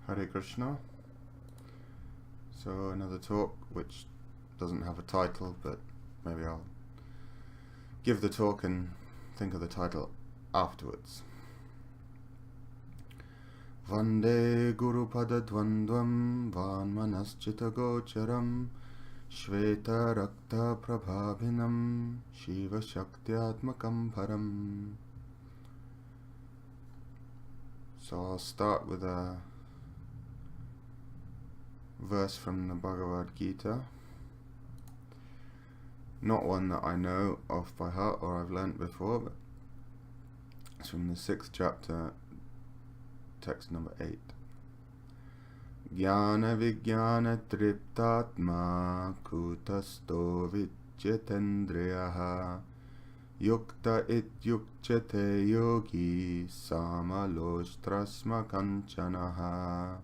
Hare Krishna. So another talk which doesn't have a title, but maybe I'll give the talk and think of the title afterwards. Vande Guru Pada Dvandvam Vanmanaschita Gocharam Shveta Rakta Prabhavinam Shiva Shaktyatmakam Param. So I'll start with a verse from the Bhagavad Gita. Not one that I know off by heart or I've learnt before, but it's from the 6th chapter, text number 8. Jnana Vijnana Triptatma Kutasto Vichyatendriyaha Yukta Ityukchate Yogi Samaloshrasma Kanchanaha.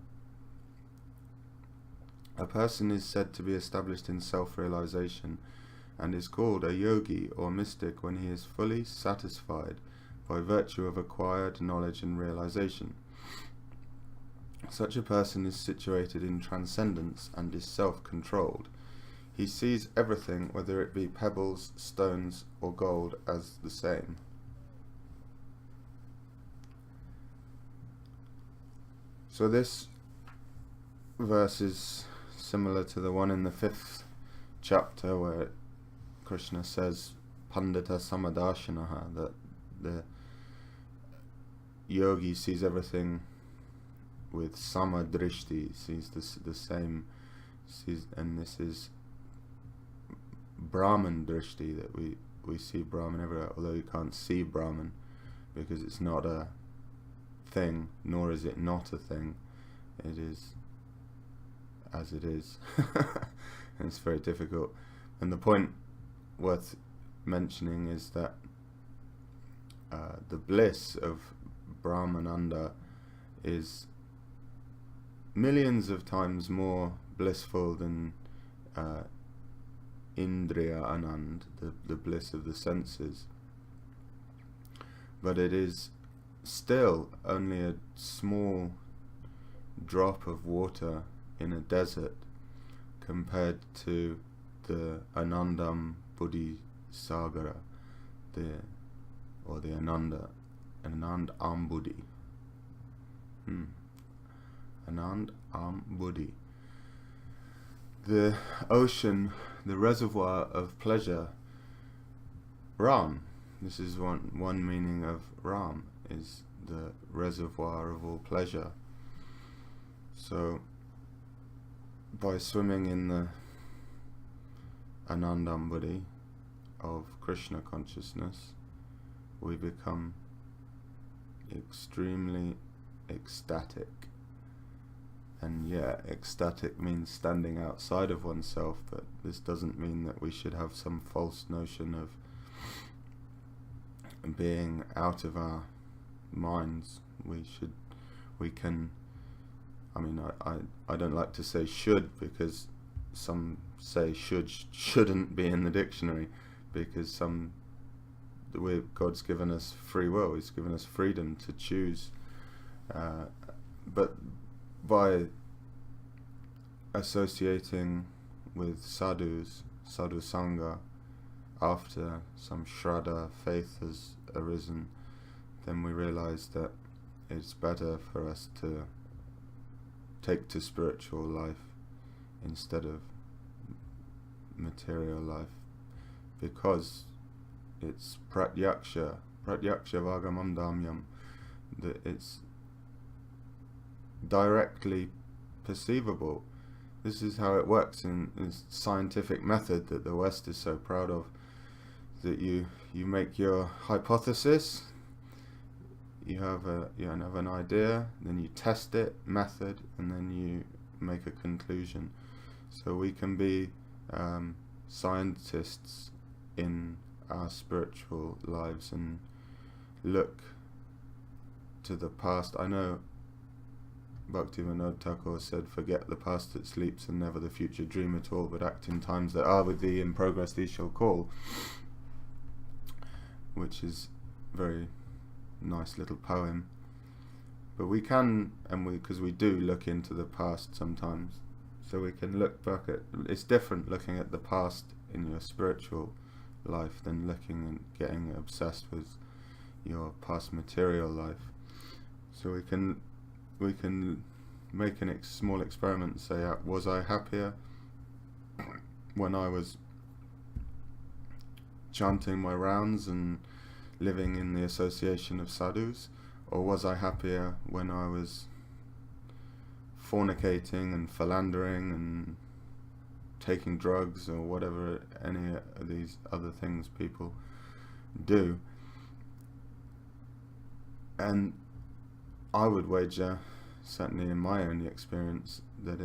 A person is said to be established in self-realization and is called a yogi or mystic when he is fully satisfied by virtue of acquired knowledge and realization. Such a person is situated in transcendence and is self-controlled. He sees everything, whether it be pebbles, stones, or gold, as the same. So this verse is similar to the one in the 5th chapter where Krishna says Pandita Samadashanaha, that the yogi sees everything with samadrishti, sees the same, and this is Brahman drishti, that we see Brahman everywhere, although you can't see Brahman because it's not a thing, nor is it not a thing. It is as it is. And it's very difficult. And the point worth mentioning is that the bliss of Brahmananda is millions of times more blissful than Indriya Anand, the bliss of the senses. But it is still only a small drop of water in a desert compared to the Anandam Buddhi Sagara, the Anand Ambudhi. Anand Ambudhi. The ocean, the reservoir of pleasure, Ram. This is one meaning of Ram, is the reservoir of all pleasure. So by swimming in the Anandambudhi of Krishna consciousness, we become extremely ecstatic. And yeah, ecstatic means standing outside of oneself, but this doesn't mean that we should have some false notion of being out of our minds. I don't like to say should, because some say shouldn't be in the dictionary, because God's given us free will, He's given us freedom to choose, but by associating with sadhu sangha, after some shraddha, faith has arisen, then we realize that it's better for us to take to spiritual life instead of material life, because it's pratyaksha vagamam damyam, that it's directly perceivable. This is how it works in this scientific method that the West is so proud of, that you make your hypothesis, you have an idea, then you test it, method, and then you make a conclusion. So we can be scientists in our spiritual lives and look to the past. I know Bhaktivinoda Thakur said, "Forget the past that sleeps, and never the future dream at all, but act in times that are with thee, in progress thee shall call," which is very nice little poem. But we can, because we do look into the past sometimes, so we can look back at. It's different looking at the past in your spiritual life than looking and getting obsessed with your past material life. So we can make a small experiment and say, was I happier when I was chanting my rounds and living in the association of sadhus, or was I happier when I was fornicating and philandering and taking drugs or whatever any of these other things people do? And I would wager, certainly in my own experience, that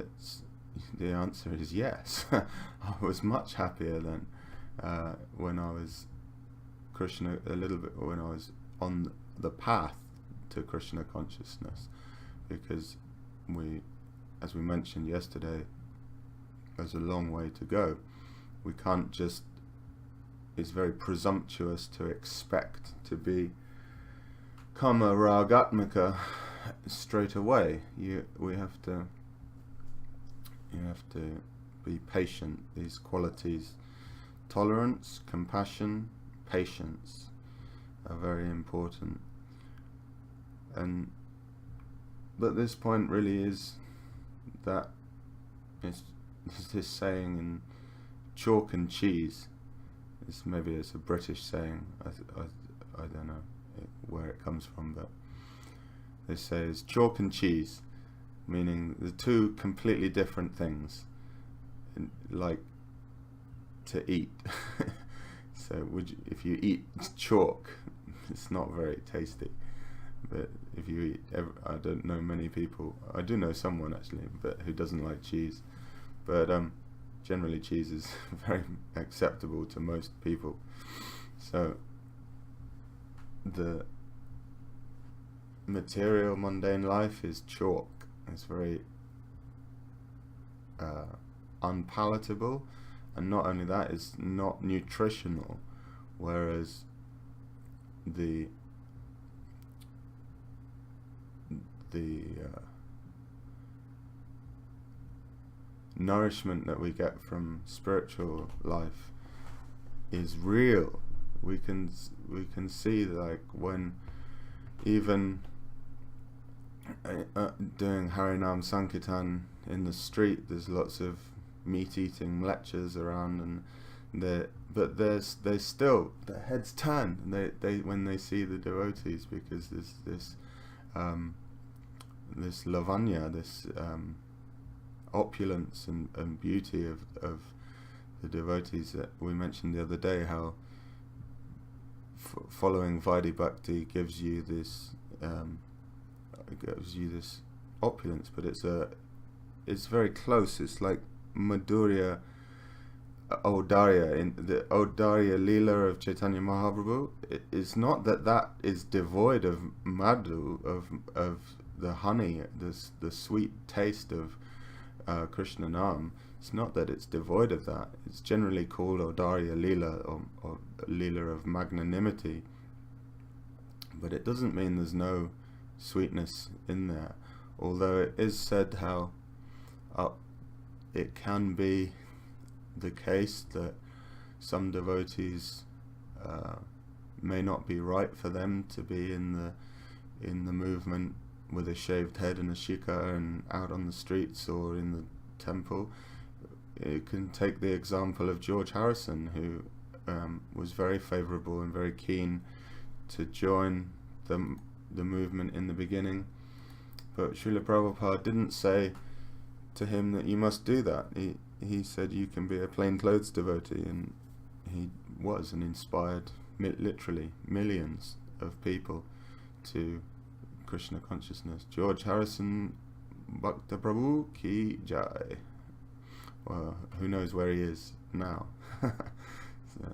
the answer is yes. I was much happier then when I was Krishna, a little bit when I was on the path to Krishna consciousness, because as we mentioned yesterday, there's a long way to go. We can't just, it's very presumptuous to expect to become a ragatmika straight away. You have to be patient. These qualities, tolerance, compassion, patience, are very important. But this point really is that it's this saying in chalk and cheese. Maybe it's a British saying. I don't know where it comes from, but they say it's chalk and cheese, meaning the two completely different things, like to eat. So if you eat chalk, it's not very tasty. But if you eat, I don't know many people, I do know someone actually, but who doesn't like cheese. But generally cheese is very acceptable to most people. So the material mundane life is chalk. It's very unpalatable, and not only that, it's not nutritional, whereas the nourishment that we get from spiritual life is real. We can see, like, when even doing Harinam Sankirtan in the street, there's lots of meat-eating mlechas around, but they still, their heads turn, and they when they see the devotees, because there's this lavanya, this opulence and beauty of the devotees that we mentioned the other day, how following Vaidhi Bhakti gives you this opulence, but it's very close. It's like Madhurya Audarya, in the Audarya Leela of Chaitanya Mahaprabhu. It's not that is devoid of madhu, of the honey, the sweet taste of Krishna Nam. It's not that it's devoid of that. It's generally called Audarya Leela, or Leela of magnanimity, but it doesn't mean there's no sweetness in there. Although it is said how it can be the case that some devotees may not be right for them to be in the movement with a shaved head and a shikha and out on the streets or in the temple. You can take the example of George Harrison, who was very favourable and very keen to join the movement in the beginning, but Srila Prabhupada didn't say to him that you must do that. He said you can be a plain clothes devotee, and he was, and inspired literally millions of people to Krishna consciousness. George Harrison, Bhakta Prabhu ki jai. Well, who knows where he is now?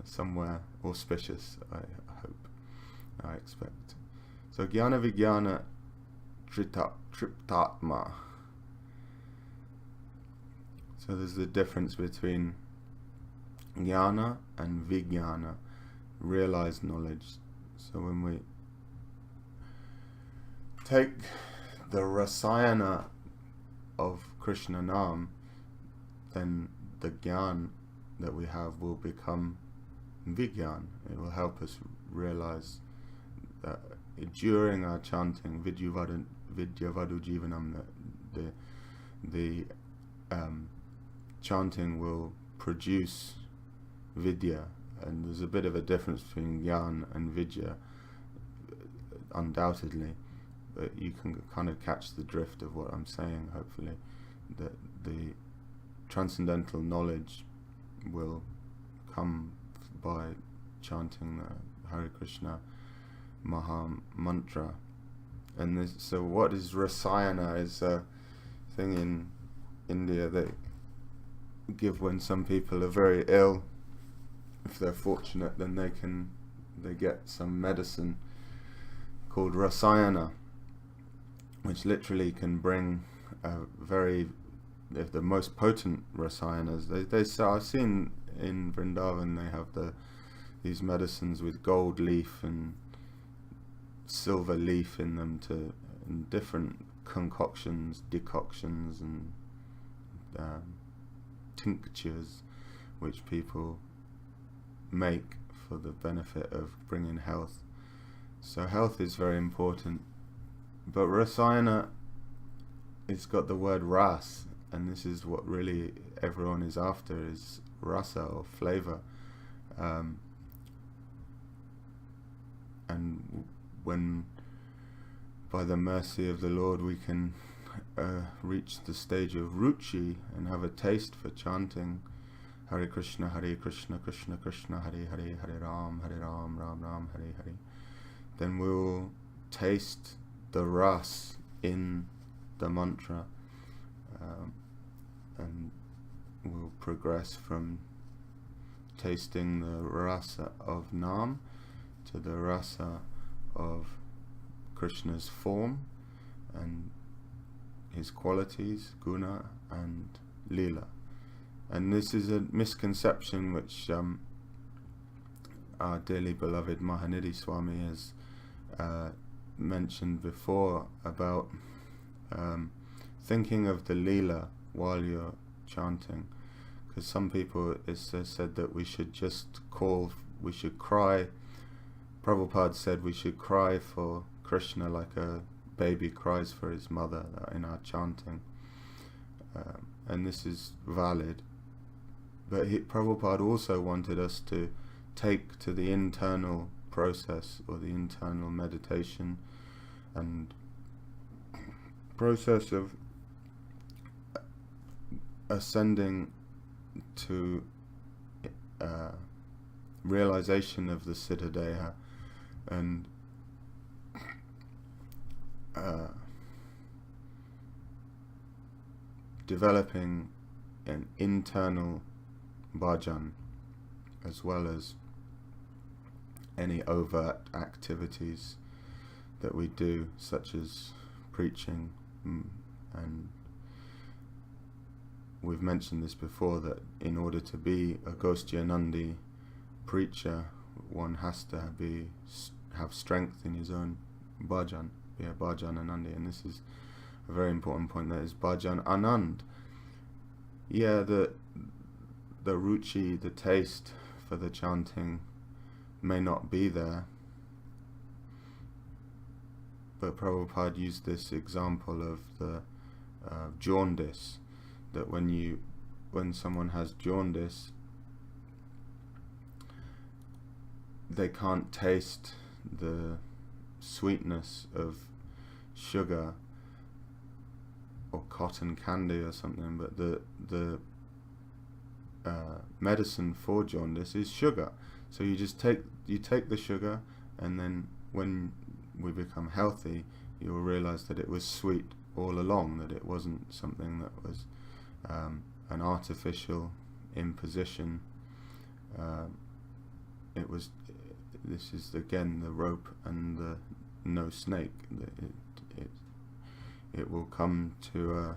Somewhere auspicious, I hope, I expect. So Jnana Vijnana Triptatma. So there's the difference between Jnana and Vijnana, realized knowledge. So when we take the rasayana of Krishna Nam, then the Gyan that we have will become Vigyan. It will help us realize that during our chanting, Vidyavadu Jivanam, the chanting will produce Vidya, and there's a bit of a difference between Gyan and Vidya, undoubtedly, but you can kind of catch the drift of what I'm saying, hopefully, that the transcendental knowledge will come by chanting the Hare Krishna Maha Mantra. And this, so what is rasayana is a thing in India they give when some people are very ill. If they're fortunate, then they get some medicine called rasayana, which literally can bring the most potent rasayanas. They say, I've seen in Vrindavan they have these medicines with gold leaf and silver leaf in them, and different decoctions and tinctures which people make for the benefit of bringing health. So health is very important, but rasayana, it's got the word ras, and this is what really everyone is after, is rasa, or flavor. And when by the mercy of the Lord we can reach the stage of ruchi and have a taste for chanting Hare Krishna, Krishna Krishna, Hare Hare, Hare Ram, Ram Ram, Hare Hare, then we'll taste the ras in the mantra, and we'll progress from tasting the rasa of Nam to the rasa of Krishna's form and his qualities, guna and lila. And this is a misconception which our dearly beloved Mahanidhi Swami has mentioned before, about thinking of the lila while you're chanting, because some people, it's said that we should cry. Prabhupada said we should cry for Krishna like a baby cries for his mother in our chanting, and this is valid, but Prabhupada also wanted us to take to the internal process, or the internal meditation and process of ascending to realization of the Siddhadeha, and developing an internal bhajan, as well as any overt activities that we do, such as preaching. And we've mentioned this before, that in order to be a Goshtyanandi preacher, one has to have strength in his own bhajan, be a bhajan anandi, and this is a very important point. That is bhajan anand. Yeah, the ruchi, the taste for the chanting may not be there, but Prabhupada used this example of the jaundice, that when someone has jaundice, they can't taste the sweetness of sugar or cotton candy or something, but the medicine for jaundice is sugar. So you take the sugar, and then when we become healthy, you'll realize that it was sweet all along, that it wasn't something that was an artificial imposition. This is again the rope and the no snake. It will come to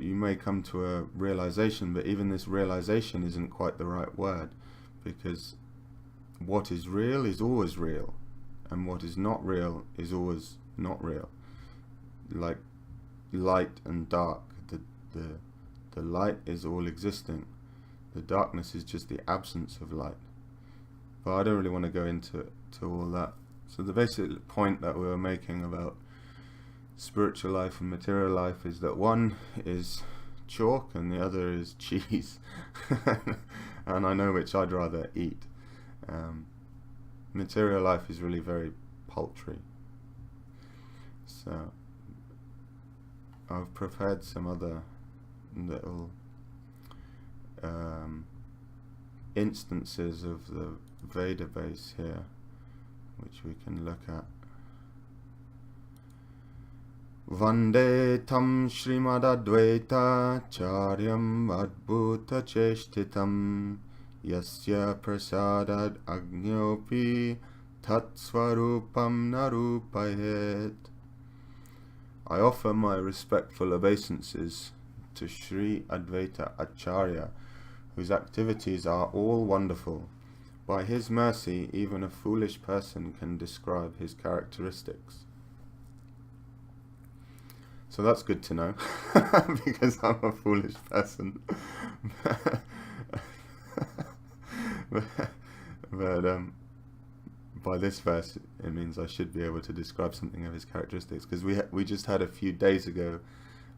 you may come to a realization, but even this realization isn't quite the right word, because what is real is always real, and what is not real is always not real. Like light and dark, the light is all existing. The darkness is just the absence of light. But I don't really want to go into all that. So the basic point that we were making about spiritual life and material life is that one is chalk and the other is cheese. And I know which I'd rather eat. Material life is really very paltry. So I've prepared some other little instances of the Veda base here, which we can look at. Vande tam Srimad Advaita Charyam Adbhuta Cheshtitam Yasya Prasadad Agnyopi Tat Swarupam Narupayet. I offer my respectful obeisances to Sri Advaita Acharya, whose activities are all wonderful. By his mercy, even a foolish person can describe his characteristics. So that's good to know, because I'm a foolish person. but by this verse, it means I should be able to describe something of his characteristics, because we just had a few days ago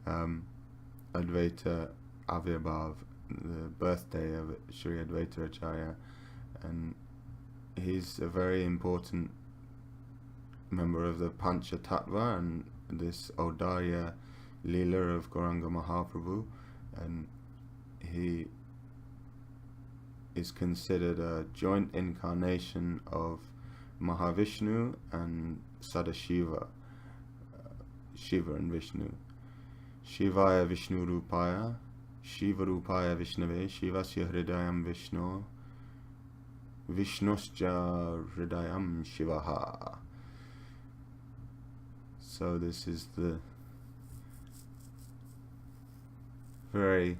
Advaita Avirbhav, the birthday of Sri Advaita Acharya, and he's a very important member of the Pancha Tattva and this Audarya Leela of Gauranga Mahaprabhu, and he is considered a joint incarnation of Mahavishnu and Sadashiva, Shiva and Vishnu. Shivaya Vishnu Rupaya, Shiva Rupaya Vishnave, Shivasya Hridayam Vishnu, Vishnuscha Hridayam Shivaha. So this is the very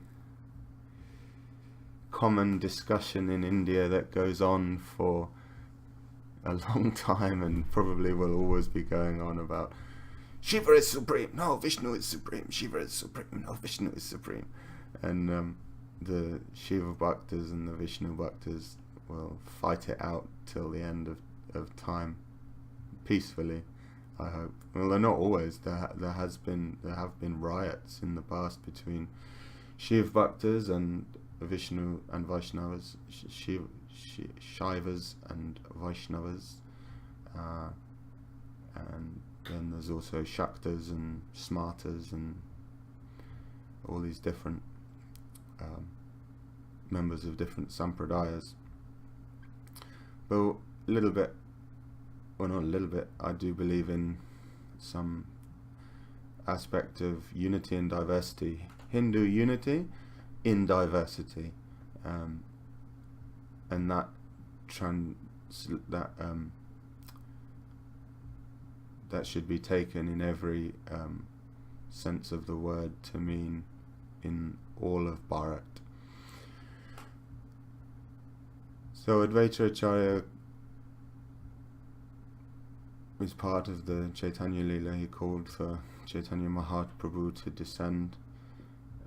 common discussion in India that goes on for a long time and probably will always be going on about Shiva is supreme, no, Vishnu is supreme, Shiva is supreme, no, Vishnu is supreme. And the Shiva Bhaktas and the Vishnu Bhaktas will fight it out till the end of time, peacefully, I hope. Well, they're not always. There have been riots in the past between Shiva Bhaktas and Vishnu and Vaishnavas, Shaivas and Vaishnavas, and then there's also Shaktas and Smartas and all these different members of different sampradayas. But a little bit, well, not a little bit, I do believe in some aspect of unity and diversity. Hindu unity in diversity, and that should be taken in every sense of the word to mean in all of Bharat. So Advaita Acharya was part of the Chaitanya Leela. He called for Chaitanya Mahaprabhu to descend,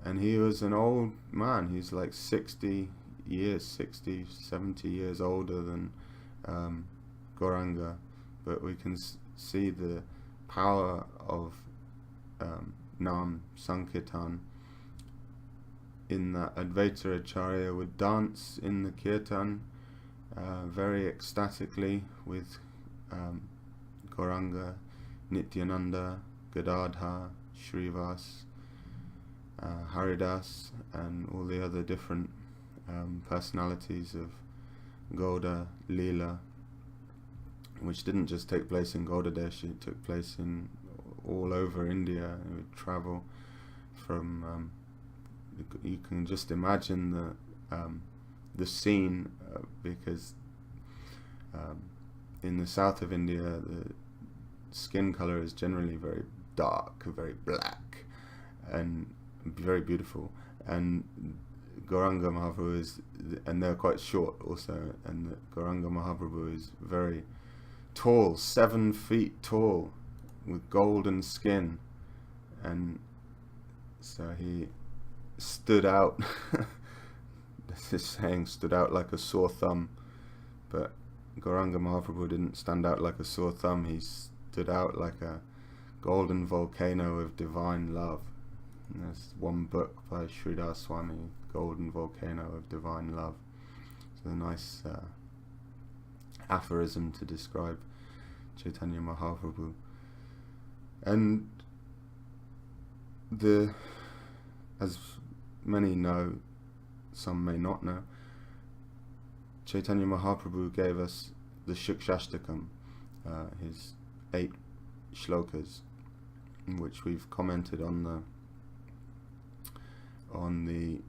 and he was an old man. He's like 60, 70 years older than Gauranga, but we can see the power of Nam Sankirtan in that Advaita Acharya would dance in the kirtan very ecstatically with Gauranga, Nityananda, Gadadhar, Srivas, Haridas, and all the other different personalities of Gauda Leela, which didn't just take place in Gaudadesh, it took place in all over India. It would travel from you can just imagine the scene, because in the south of India the skin color is generally very dark, very black, and very beautiful, and Gauranga Mahaprabhu is, and they're quite short also, and the Gauranga Mahaprabhu is very tall, 7 feet tall, with golden skin, and so he stood out. This saying, stood out like a sore thumb, but Gauranga Mahaprabhu didn't stand out like a sore thumb. He stood out like a golden volcano of divine love. And there's one book by Sridhar Swami, Golden Volcano of Divine Love. It's a nice aphorism to describe Chaitanya Mahaprabhu. And as many know, some may not know, Chaitanya Mahaprabhu gave us the Shikshashtakam, his 8 shlokas, in which we've commented on the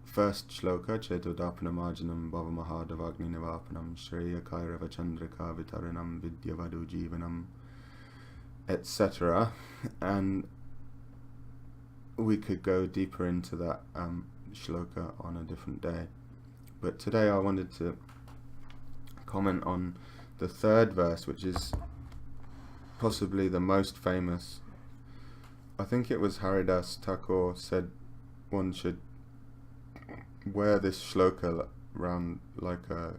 first shloka, Chetodapanamarjanam Bhavamahadavagni Nivapanam Shreya Kairava Chandrika Vitaranam Vidyavadu Jivanam, etc. And we could go deeper into that shloka on a different day. But today I wanted to comment on the 3rd verse, which is possibly the most famous. I think it was Haridas Thakur said one should wear this shloka round like a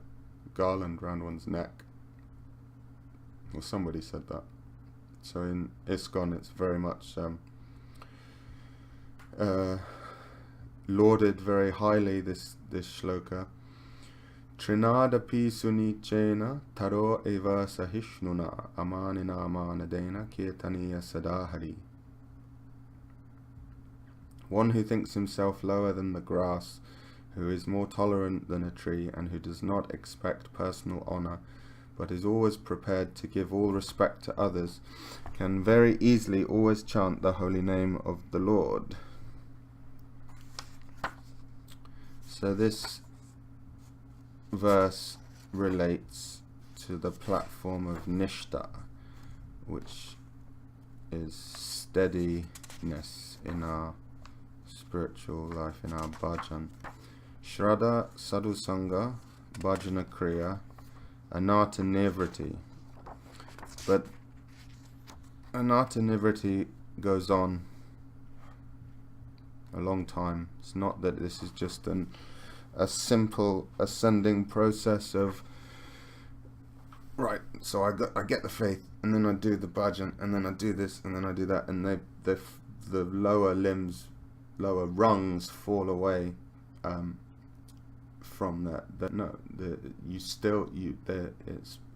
garland round one's neck, or somebody said that. So in ISKCON it's very much lauded very highly, this shloka. Trinadapi sunichena taro eva sahishnuna amanina amanadena kirtaniya sadahari. One who thinks himself lower than the grass, who is more tolerant than a tree, and who does not expect personal honor, but is always prepared to give all respect to others, can very easily always chant the holy name of the Lord. So this verse relates to the platform of Nishta, which is steadiness in our spiritual life, in our bhajan. Shraddha, Sadhusanga, Bhajana Kriya, Anartha Nivriti. But Anartha Nivriti goes on a long time. It's not that this is just a simple ascending process of, right, so I get the faith, and then I do the bhajan, and then I do this, and then I do that, and the lower limbs, lower rungs fall away from that. No, it's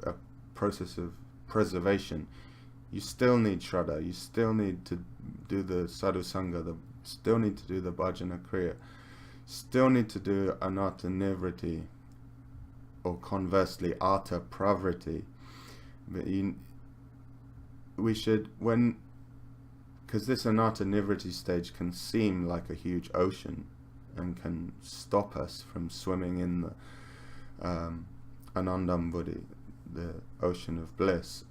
a process of preservation. You still need Shraddha, you still need to do the Sadhu Sangha, still need to do the Bhajana Kriya, still need to do Anartha Nivriti, or conversely Artha Pravriti. But we should, because this Anartha Nivriti stage can seem like a huge ocean and can stop us from swimming in the Anandam Buddhi, the ocean of bliss,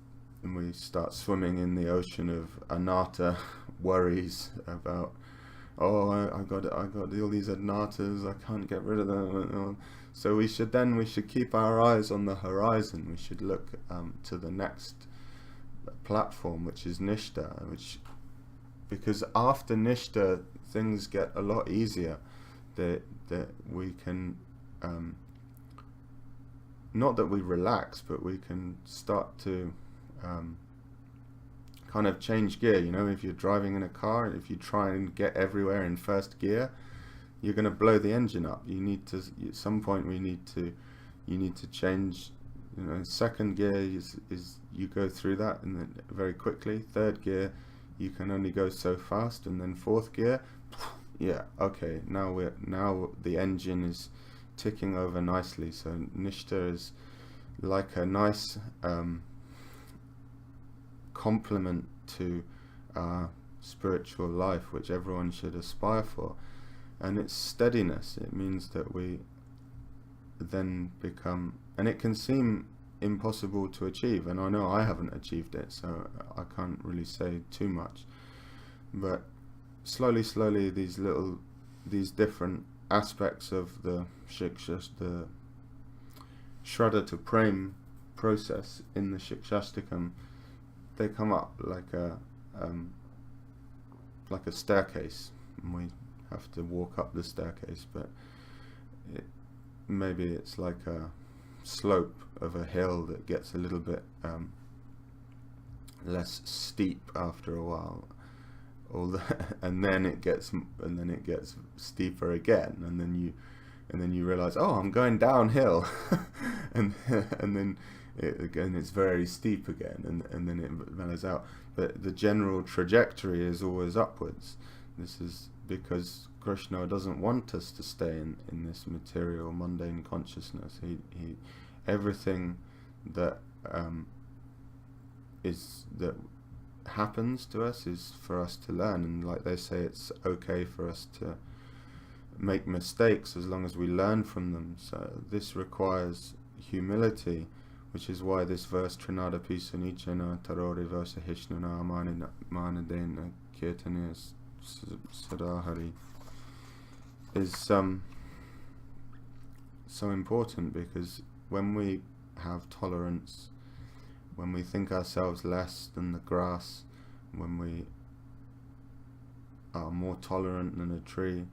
and we start swimming in the ocean of Anartha worries about, I got all these anarthas, I can't get rid of them. So we should keep our eyes on the horizon. We should look to the next platform, which is Nishta, because after Nishta things get a lot easier. That we can, not that we relax, but we can start to kind of change gear. You know, if you're driving in a car, if you try and get everywhere in first gear, you're going to blow the engine up. You need to, at some point, you need to change. You know, second gear is you go through that and then very quickly. Third gear, you can only go so fast, and then fourth gear, yeah, okay. Now the engine is ticking over nicely. So Nishta is like a nice complement to our spiritual life, which everyone should aspire for. And it's steadiness. It means that we then become, and it can seem impossible to achieve, and I know I haven't achieved it, so I can't really say too much, but slowly these different aspects of the shiksha, the Shraddha to Prem process in the Shikshashtakam, they come up like a staircase, and we have to walk up the staircase, but maybe it's like a slope of a hill that gets a little bit less steep after a while, and then it gets steeper again, and then you realize, oh, I'm going downhill, and then it's very steep again, and then it mellows out. But the general trajectory is always upwards. This is because Krishna doesn't want us to stay in this material, mundane consciousness. He everything that that happens to us is for us to learn, and like they say, it's okay for us to make mistakes as long as we learn from them. So this requires humility, which is why this verse, Trinada Pisa Nichana Tarori Versa Hishnana Manadena Kirtana Sadahari, is so important, because when we have tolerance, when we think ourselves less than the grass, when we are more tolerant than a tree,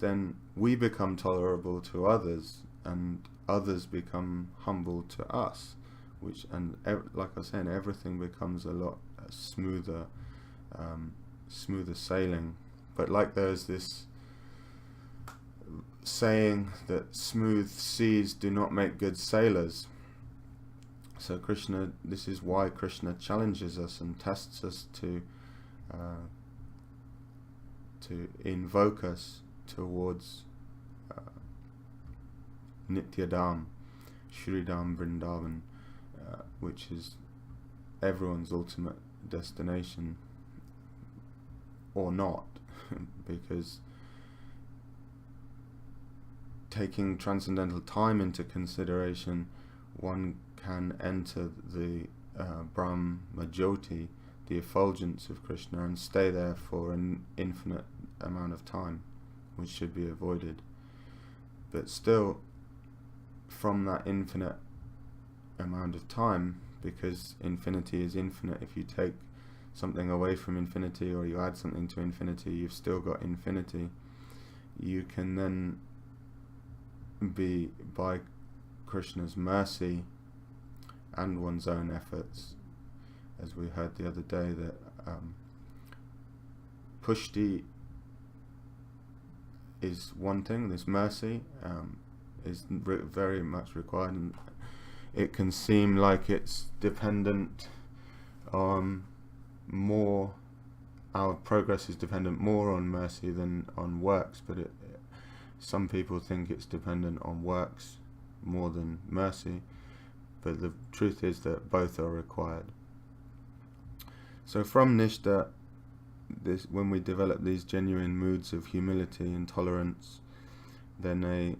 then we become tolerable to others, and others become humble to us, like I was saying, everything becomes a lot smoother sailing. But like there's this saying that smooth seas do not make good sailors. So this is why Krishna challenges us and tests us to invoke us towards Nityadam, Shridam Vrindavan, which is everyone's ultimate destination, or not, because taking transcendental time into consideration, one can enter the Brahma Jyoti, the effulgence of Krishna, and stay there for an infinite amount of time, which should be avoided. But still, from that infinite amount of time, because infinity is infinite, if you take something away from infinity or you add something to infinity, you've still got infinity. You can then be, by Krishna's mercy and one's own efforts, as we heard the other day, that pushti is one thing, this mercy is very much required, and it can seem like it's dependent on more, our progress is dependent more on mercy than on works, but some people think it's dependent on works more than mercy, but the truth is that both are required. So from Nishta, when we develop these genuine moods of humility and tolerance, then a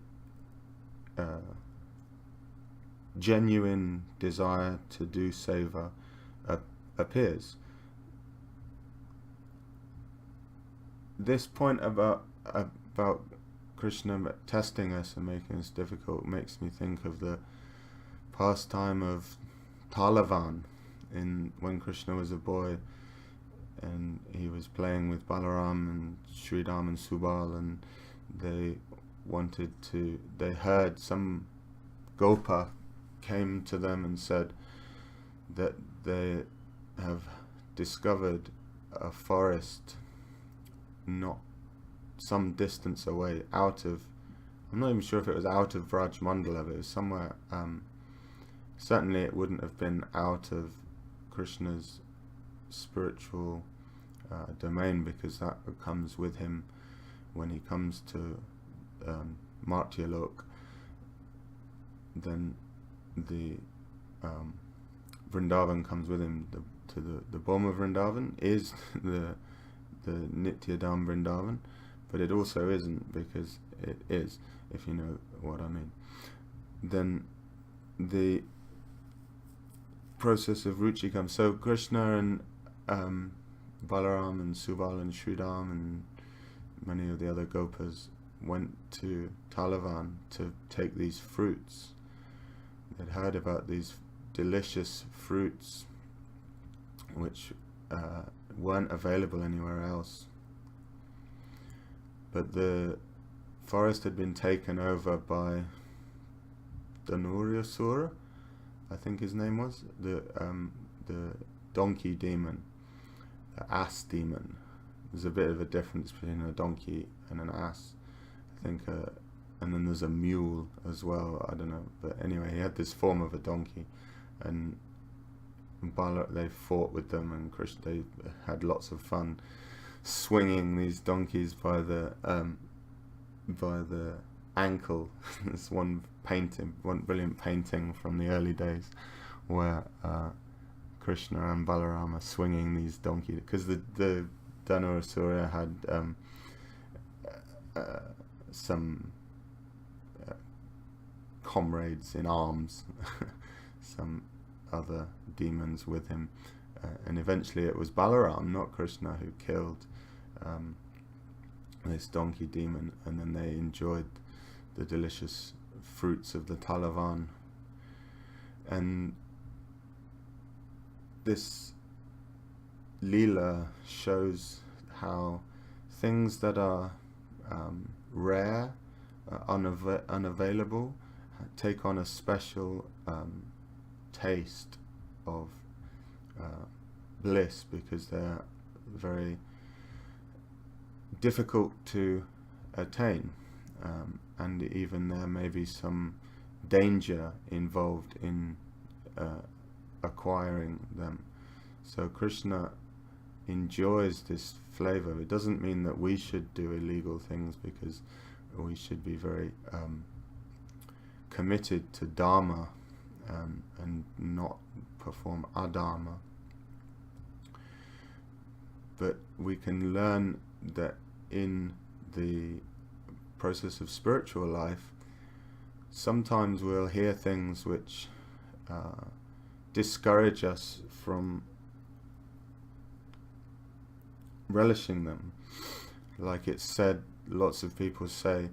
genuine desire to do seva appears. This point about Krishna testing us and making us difficult makes me think of the pastime of Talavan, when Krishna was a boy and he was playing with Balaram and Sridham and Subal, and they heard some Gopa came to them and said that they have discovered a forest not some distance away, I'm not even sure if it was out of Vraj Mandala, but it was somewhere, certainly it wouldn't have been out of Krishna's spiritual domain, because that comes with him when he comes to Martyalok. Then the Vrindavan comes with him. The Boma Vrindavan is the Nityadam Vrindavan, but it also isn't, because it is, if you know what I mean. Then the process of Ruchi comes. So Krishna and Balaram and Subal and Sridham and many of the other Gopas went to Talavan to take these fruits. they'd heard about these delicious fruits which weren't available anywhere else. But the forest had been taken over by Dhenukasura, I think his name was, the donkey demon, the ass demon. There's a bit of a difference between a donkey and an ass, I think, and then there's a mule as well, I don't know, but anyway, he had this form of a donkey, and they fought with them, and Krishna, they had lots of fun swinging these donkeys by the ankle. There's one brilliant painting from the early days where Krishna and Balarama are swinging these donkeys, because the Dhenukasura had some comrades in arms, some other demons with him, and eventually it was Balaram, not Krishna, who killed this donkey demon, and then they enjoyed the delicious fruits of the Talavan. And this Leela shows how things that are rare, unavailable, take on a special taste of bliss, because they're very difficult to attain, and even there may be some danger involved in acquiring them. So Krishna enjoys this flavor. It doesn't mean that we should do illegal things, because we should be very committed to dharma and not perform adharma. But we can learn that in the process of spiritual life, sometimes we'll hear things which discourage us from relishing them. Like it's said, lots of people say,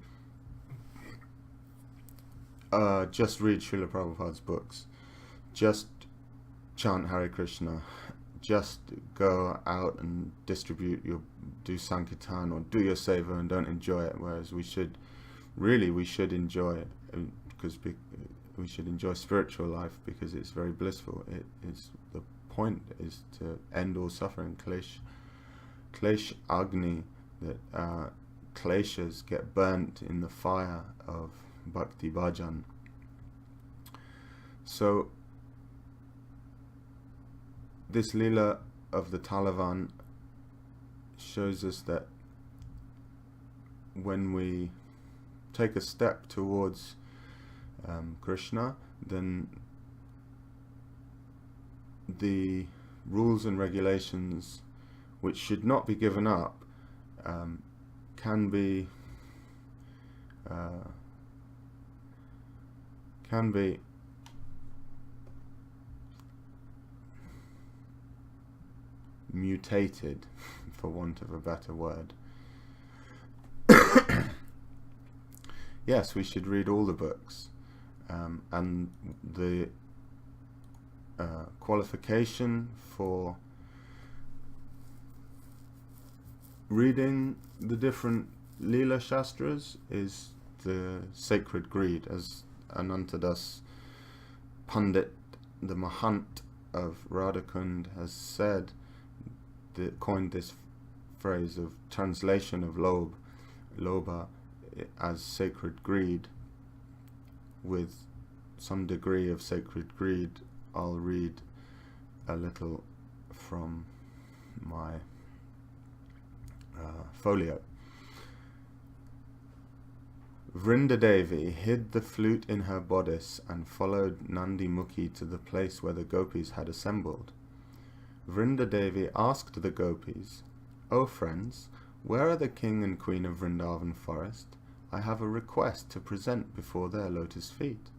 just read Srila Prabhupada's books, just chant Hare Krishna, just go out and do Sankirtan or do your seva and don't enjoy it. Whereas we should enjoy it, because we should enjoy spiritual life, because it's very blissful. The point is to end all suffering. Klesh Agni, that kleshas get burnt in the fire of Bhakti Bhajan. So this Leela of the Talavan shows us that when we take a step towards Krishna, then the rules and regulations which should not be given up can be mutated, for want of a better word. Yes, we should read all the books, and the qualification for reading the different Leela Shastras is the sacred greed, as Anantadas Pandit, the Mahant of Radhakund, has said, coined this phrase of translation of Lobha as sacred greed. With some degree of sacred greed, I'll read a little from my folio. Vrindadevi hid the flute in her bodice and followed Nandi Mukhi to the place where the gopis had assembled. Vrindadevi asked the gopis, "O friends, where are the king and queen of Vrindavan forest? I have a request to present before their lotus feet."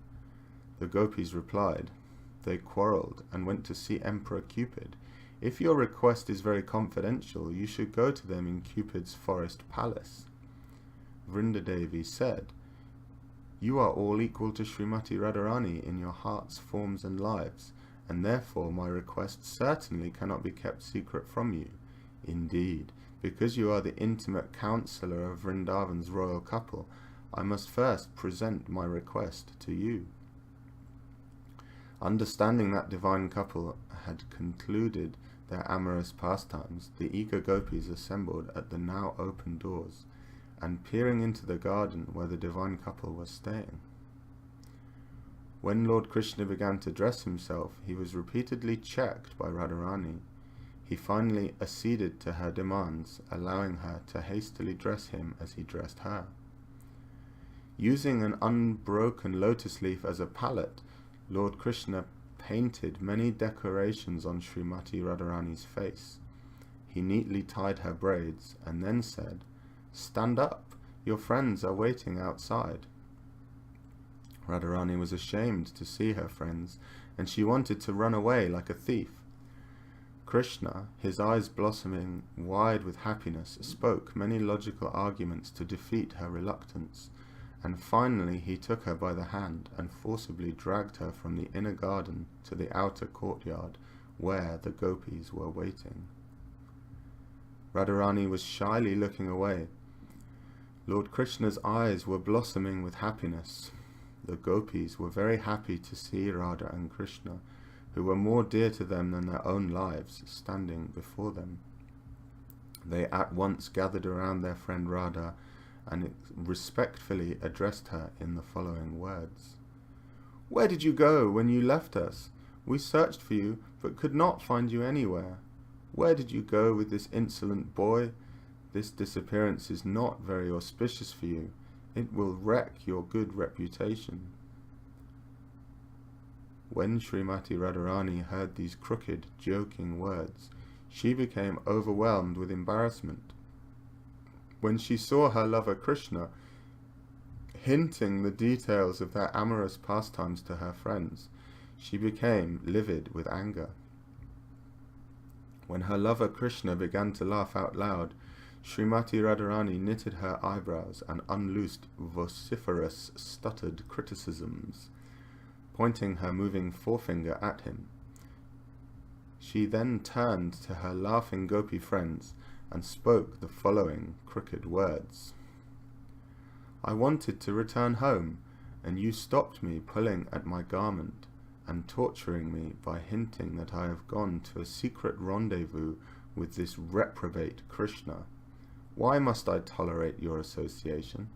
The gopis replied, "They quarrelled and went to see Emperor Cupid. If your request is very confidential, you should go to them in Cupid's forest palace." Vrindadevi said, You are all equal to Srimati Radharani in your hearts, forms and lives, and therefore my request certainly cannot be kept secret from you. Indeed, because you are the intimate counsellor of Vrindavan's royal couple, I must first present my request to you." Understanding that divine couple had concluded their amorous pastimes, the eager gopis assembled at the now open doors, and peering into the garden where the divine couple was staying. When Lord Krishna began to dress himself, he was repeatedly checked by Radharani. He finally acceded to her demands, allowing her to hastily dress him as he dressed her. Using an unbroken lotus leaf as a palette, Lord Krishna painted many decorations on Srimati Radharani's face. He neatly tied her braids and then said, "Stand up, your friends are waiting outside." Radharani was ashamed to see her friends, and she wanted to run away like a thief. Krishna, his eyes blossoming wide with happiness, spoke many logical arguments to defeat her reluctance, and finally he took her by the hand and forcibly dragged her from the inner garden to the outer courtyard where the gopis were waiting. Radharani was shyly looking away. Lord Krishna's eyes were blossoming with happiness. The gopis were very happy to see Radha and Krishna, who were more dear to them than their own lives, standing before them. They at once gathered around their friend Radha and respectfully addressed her in the following words. "Where did you go when you left us? We searched for you, but could not find you anywhere. Where did you go with this insolent boy? This disappearance is not very auspicious for you. It will wreck your good reputation." When Srimati Radharani heard these crooked, joking words, she became overwhelmed with embarrassment. When she saw her lover Krishna hinting the details of their amorous pastimes to her friends, she became livid with anger. When her lover Krishna began to laugh out loud, Srimati Radharani knitted her eyebrows and unloosed vociferous, stuttered criticisms, pointing her moving forefinger at him. She then turned to her laughing gopi friends and spoke the following crooked words. "I wanted to return home, and you stopped me pulling at my garment and torturing me by hinting that I have gone to a secret rendezvous with this reprobate Krishna. Why must I tolerate your association?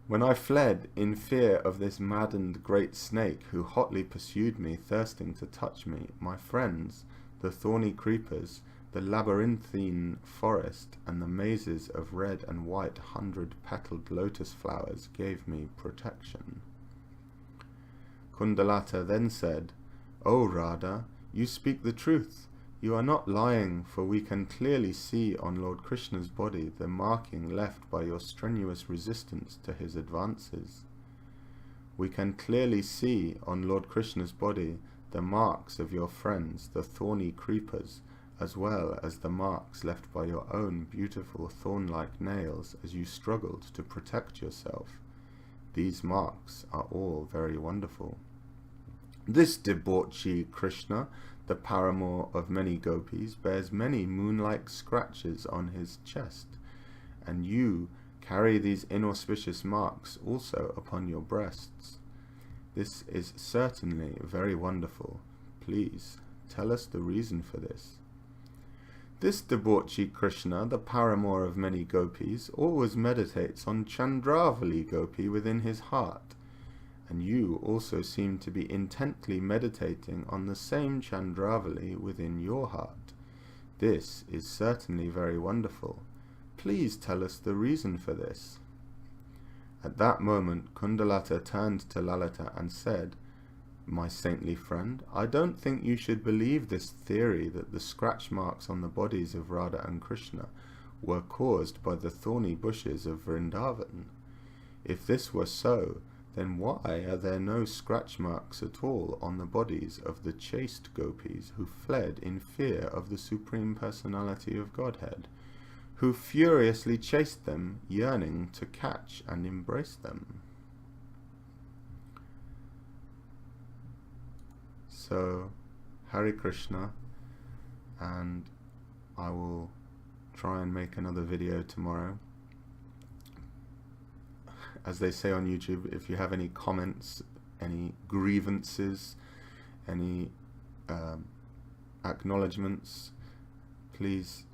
When I fled in fear of this maddened great snake who hotly pursued me, thirsting to touch me, my friends, the thorny creepers, the labyrinthine forest, and the mazes of red and white 100-petaled lotus flowers gave me protection." Kundalata then said, "O Radha, you speak the truth. You are not lying, for we can clearly see on Lord Krishna's body the marking left by your strenuous resistance to his advances. We can clearly see on Lord Krishna's body the marks of your friends, the thorny creepers, as well as the marks left by your own beautiful thorn-like nails as you struggled to protect yourself. These marks are all very wonderful. This debauchee Krishna, the paramour of many gopis, bears many moon-like scratches on his chest, and you carry these inauspicious marks also upon your breasts. This is certainly very wonderful. Please tell us the reason for this." This debauchee Krishna, the paramour of many gopis, always meditates on Chandravali Gopi within his heart, and you also seem to be intently meditating on the same Chandravali within your heart. This is certainly very wonderful. Please tell us the reason for this." At that moment, Kundalata turned to Lalita and said, "My saintly friend, I don't think you should believe this theory that the scratch marks on the bodies of Radha and Krishna were caused by the thorny bushes of Vrindavan. If this were so, then why are there no scratch marks at all on the bodies of the chaste gopis who fled in fear of the Supreme Personality of Godhead, who furiously chased them, yearning to catch and embrace them?" So, Hare Krishna, and I will try and make another video tomorrow. As they say on YouTube, if you have any comments, any grievances, any acknowledgements, please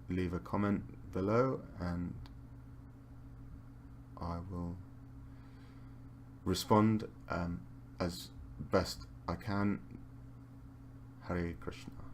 leave a comment below and I will respond as best I can. Hare Krishna.